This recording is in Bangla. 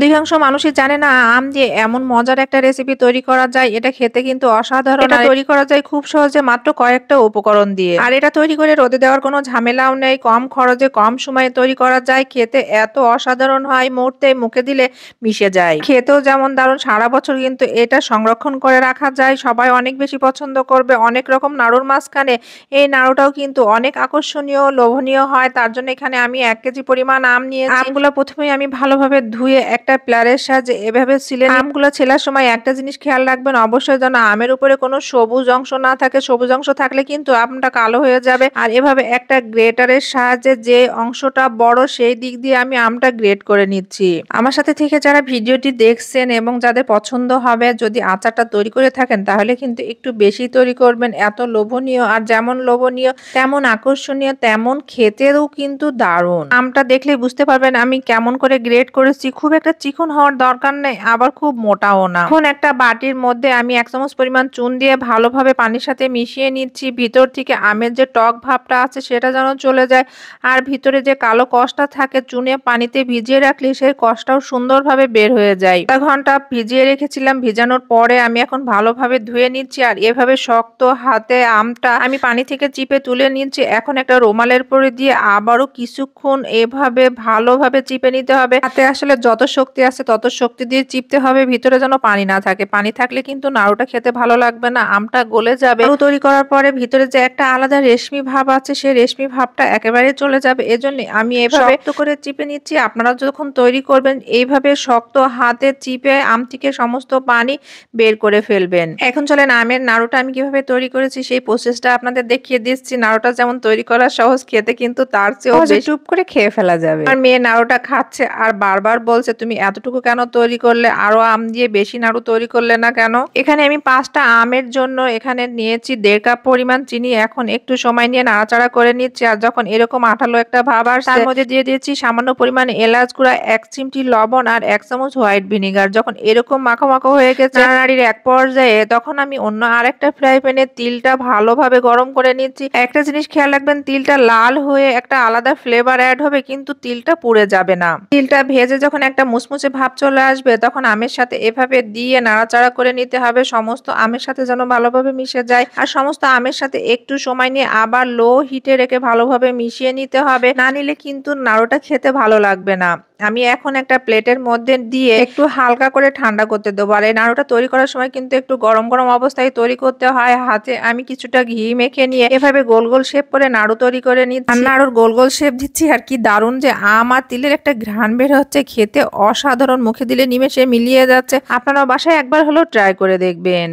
অধিকাংশ মানুষই জানে না আম দিয়ে এমন মজার একটা রেসিপি তৈরি করা যায়। এটা খেতে কিন্তু অসাধারণ। এটা তৈরি করা যায় খুব সহজে মাত্র কয়েকটা উপকরণ দিয়ে। আর এটা তৈরি করে রোদে দেওয়ার কোনো ঝামেলাও নেই। কম খরচে কম সময়ে তৈরি করা যায়। খেতে এত অসাধারণ হয়, মুহূর্তে মুখে দিলে মিশে যায়। খেতেও যেমন দারুণ, সারা বছর কিন্তু এটা সংরক্ষণ করে রাখা যায়। সবাই অনেক বেশি পছন্দ করবে। অনেক রকম নাড়ুর মাঝখানে এই নাড়ুটাও কিন্তু অনেক আকর্ষণীয়, লোভনীয় হয়। তার জন্য এখানে আমি ১ কেজি পরিমাণ আম নিয়েছি। আমগুলো প্রথমেই আমি ভালোভাবে ধুয়ে একটা প্লারের সাহায্যে এভাবে ছিলে আমগুলো ছেলার সময় একটা জিনিস খেয়াল রাখবেন, অবশ্যই যেন আমের উপরে কোনো সবুজ অংশ না থাকে। সবুজ অংশ থাকলে কিন্তু আমটা কালো হয়ে যাবে। আর এভাবে একটা গ্রেটারের সাহায্যে যে অংশটা বড় সেই দিক দিয়ে আমি আমটা গ্রেট করে নিচ্ছি। আমার সাথে থেকে যারা ভিডিওটি দেখছেন এবং যাদের পছন্দ হবে, যদি আচারটা তৈরি করে থাকেন তাহলে কিন্তু একটু বেশি তৈরি করবেন। এত লোভনীয়, আর যেমন লোভনীয় তেমন আকর্ষণীয়, তেমন খেতেও কিন্তু দারুণ। আমটা দেখলেই বুঝতে পারবেন আমি কেমন করে গ্রেট করেছি। খুব একটা চিকন হওয়ার দরকার নেই, আবার খুব মোটাও না। এখন একটা বাটির মধ্যে আমি ১ চামচ পরিমাণ চুন দিয়ে ভালোভাবে পানির সাথে মিশিয়ে নিচ্ছি। ভিতর থেকে আমের যে টক ভাবটা আছে সেটা যেন চলে যায়। আর ভিতরে যে কালো কষটা থাকে, চুনে পানিতে ভিজিয়ে রাখলে সেই কষটাও সুন্দরভাবে বের হয়ে যায়। ১ ঘন্টা ভিজিয়ে রেখেছিলাম। ভিজানোর পরে আমি এখন ভালোভাবে ধুয়ে নিচ্ছি। আর এভাবে শক্ত হাতে আমটা আমি পানি থেকে চিপে তুলে নিচ্ছি। এখন একটা রুমালের উপরে দিয়ে আবারও কিছুক্ষণ এভাবে ভালোভাবে চিপে নিতে হবে। হাতে আসলে যত শক্তি আছে তত শক্তি দিয়ে চিপতে হবে, ভিতরে যেন পানি না থাকে। পানি থাকলে কিন্তু নাড়ুটা খেতে ভালো লাগবে না, আমটা গলে যাবে। নাড়ু তৈরি করার পরে ভিতরে যে একটা আলাদা রেশমি ভাব আছে সেই রেশমি ভাবটা একেবারে চলে যাবে। এজন্য আমি এভাবে শক্ত করে চিপে নিচ্ছি। আপনারা যখন তৈরি করবেন এইভাবে শক্ত হাতে চিপে আম থেকে সমস্ত পানি বের করে ফেলবেন। এখন চলেন আমের নাড়ুটা আমি কিভাবে তৈরি করেছি সেই প্রসেসটা আপনাদের দেখিয়ে দিচ্ছি। নাড়ুটা যেমন তৈরি করা সহজ, খেতে কিন্তু তার চেয়েও বেশি চুপ করে খেয়ে ফেলা যাবে। আর মেয়ে নাড়ুটা খাচ্ছে আর বারবার বলছে, তুমি এতটুকু কেন তৈরি করলে, আরো আম দিয়ে বেশি নাড়ু তৈরি করলে না কেন? এখানে আমি ৫টা আমের জন্য এখানে নিয়েছি ১.৫ কাপ পরিমাণ চিনি। এখন একটু সময় নিয়ে নাড়াচাড়া করে নিচ্ছি। আর যখন এরকম আঠালো একটা ভাব আসছে তার মধ্যে দিয়ে দিয়েছি সামান্য পরিমাণ এলাচ গুঁড়া, ১ চিমটি লবণ আর ১ চামচ হোয়াইট ভিনিগার। যখন এরকম মাখো মাখো হয়ে গেছে নাড়ানাড়ির এক পর্যায়ে, তখন আমি অন্য আরেকটা ফ্রাই প্যানে তিলটা ভালোভাবে গরম করে নিচ্ছি। একটা জিনিস খেয়াল রাখবেন, তিলটা লাল হয়ে একটা আলাদা ফ্লেভার অ্যাড হবে, কিন্তু তিলটা পুড়ে যাবে না। তিলটা ভেজে যখন একটা মুচমুচে ভাব চলে আসবে তখন আমের সাথে এভাবে দিয়ে নাড়াচাড়া করে নিতে হবে। সমস্ত আমের সাথে যেন ভালোভাবে মিশে যায়। আর সমস্ত আমের সাথে একটু সময় নিয়ে আবার লো হিটে রেখে ভালোভাবে মিশিয়ে নিতে হবে, না নিলে কিন্তু নাড়ুটা খেতে ভালো লাগবে না। আমি এখন একটা প্লেটের মধ্যে দিয়ে একটু হালকা করে ঠান্ডা করতে দেবো। আর এই নাড়ুটা তৈরি করার সময় কিন্তু একটু গরম গরম অবস্থায় তৈরি করতে হয়। হাতে আমি কিছুটা ঘি মেখে নিয়ে এভাবে গোল গোল শেপ করে নাড়ু তৈরি করে নিচ্ছি। নাড়ুর গোল গোল শেপ দিচ্ছি। আর কি দারুণ যে আম আর তিলের একটা ঘ্রাণ বের হচ্ছে, খেতে অসাধারণ, মুখে দিলে নিমেষে মিলিয়ে যাচ্ছে। আপনারা বাসায় একবার হলেও ট্রাই করে দেখবেন।